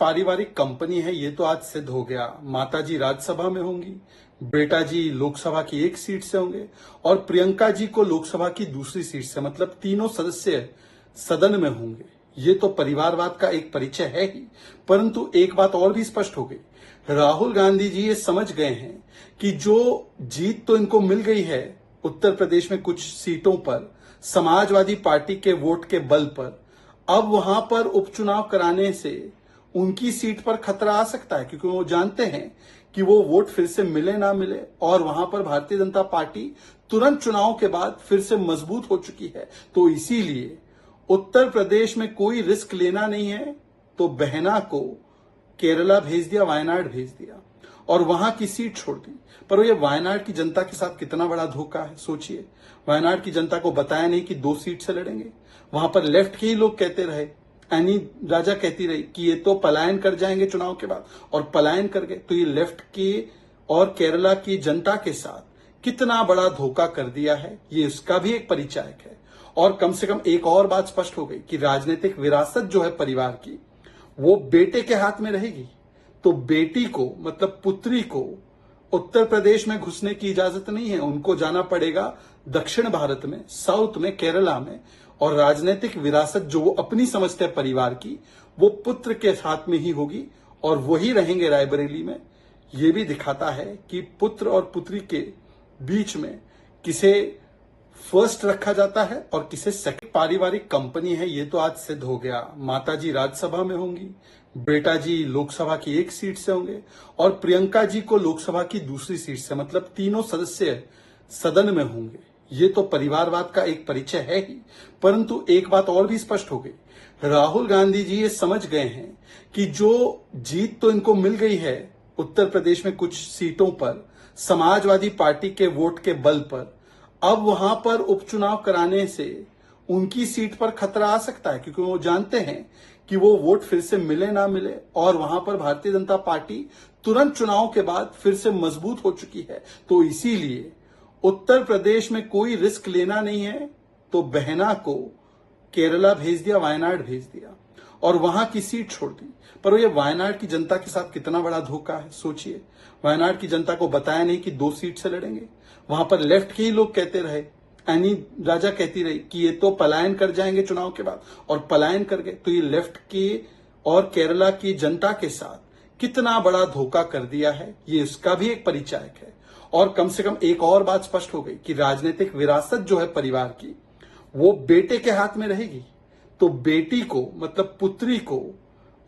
पारिवारिक कंपनी है ये तो आज सिद्ध हो गया। माताजी राज्यसभा में होंगी, बेटा जी लोकसभा की एक सीट से होंगे और प्रियंका जी को लोकसभा की दूसरी सीट से, मतलब तीनों सदस्य सदन में होंगे। ये तो परिवारवाद का एक परिचय है ही, परंतु एक बात और भी स्पष्ट हो गई। राहुल गांधी जी ये समझ गए हैं कि जो जीत तो इनको मिल गई है उत्तर प्रदेश में कुछ सीटों पर समाजवादी पार्टी के वोट के बल पर, अब वहां पर उपचुनाव कराने से उनकी सीट पर खतरा आ सकता है, क्योंकि वो जानते हैं कि वो वोट फिर से मिले ना मिले और वहां पर भारतीय जनता पार्टी तुरंत चुनाव के बाद फिर से मजबूत हो चुकी है। तो इसीलिए उत्तर प्रदेश में कोई रिस्क लेना नहीं है, तो बहना को केरला भेज दिया, वायनाड भेज दिया और वहां की सीट छोड़ दी। पर ये वायनाड की जनता के साथ कितना बड़ा धोखा है, सोचिए। वायनाड की जनता को बताया नहीं कि 2 सीट से लड़ेंगे। वहां पर लेफ्ट के ही लोग कहते रहे, एनी राजा कहती रही कि ये तो पलायन कर जाएंगे चुनाव के बाद, और पलायन कर गए। तो ये लेफ्ट के और केरला की जनता के साथ कितना बड़ा धोखा कर दिया है, ये उसका भी एक परिचायक है। और कम से कम एक और बात स्पष्ट हो गई कि राजनीतिक विरासत जो है परिवार की, वो बेटे के हाथ में रहेगी। तो बेटी को, मतलब पुत्री को, उत्तर प्रदेश में घुसने की इजाजत नहीं है। उनको जाना पड़ेगा दक्षिण भारत में, साउथ में, केरला में। और राजनीतिक विरासत जो वो अपनी समझते हैं परिवार की, वो पुत्र के साथ में ही होगी और वही रहेंगे रायबरेली में। ये भी दिखाता है कि पुत्र और पुत्री के बीच में किसे फर्स्ट रखा जाता है और किसे सेकंड। पारिवारिक कंपनी है ये तो आज सिद्ध हो गया। माताजी राज्यसभा में होंगी, बेटा जी लोकसभा की एक सीट से होंगे और प्रियंका जी को लोकसभा की दूसरी सीट से, मतलब तीनों सदस्य सदन में होंगे। ये तो परिवारवाद का एक परिचय है ही, परंतु एक बात और भी स्पष्ट हो गई। राहुल गांधी जी ये समझ गए हैं कि जो जीत तो इनको मिल गई है उत्तर प्रदेश में कुछ सीटों पर समाजवादी पार्टी के वोट के बल पर, अब वहां पर उपचुनाव कराने से उनकी सीट पर खतरा आ सकता है, क्योंकि वो जानते हैं कि वो वोट फिर से मिले ना मिले और वहां पर भारतीय जनता पार्टी तुरंत चुनाव के बाद फिर से मजबूत हो चुकी है। तो इसीलिए उत्तर प्रदेश में कोई रिस्क लेना नहीं है, तो बहना को केरला भेज दिया, वायनाड भेज दिया और वहां की सीट छोड़ दी। पर ये वायनाड की जनता के साथ कितना बड़ा धोखा है, सोचिए। वायनाड की जनता को बताया नहीं कि 2 सीट से लड़ेंगे। वहां पर लेफ्ट के ही लोग कहते रहे, एनी राजा कहती रही कि ये तो पलायन कर जाएंगे चुनाव के बाद, और पलायन कर गए। तो ये लेफ्ट के और केरला की जनता के साथ कितना बड़ा धोखा कर दिया है, ये उसका भी एक परिचायक है। और कम से कम एक और बात स्पष्ट हो गई कि राजनीतिक विरासत जो है परिवार की, वो बेटे के हाथ में रहेगी। तो बेटी को, मतलब पुत्री को,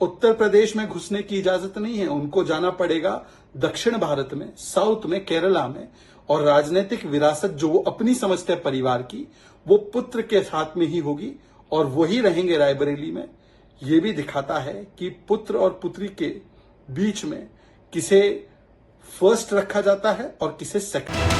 उत्तर प्रदेश में घुसने की इजाजत नहीं है। उनको जाना पड़ेगा दक्षिण भारत में, साउथ में, केरला में। और राजनीतिक विरासत जो वो अपनी समझते हैं परिवार की, वो पुत्र के साथ में ही होगी और वही रहेंगे रायबरेली में। ये भी दिखाता है कि पुत्र और पुत्री के बीच में किसे फर्स्ट रखा जाता है और किसे सेकंड।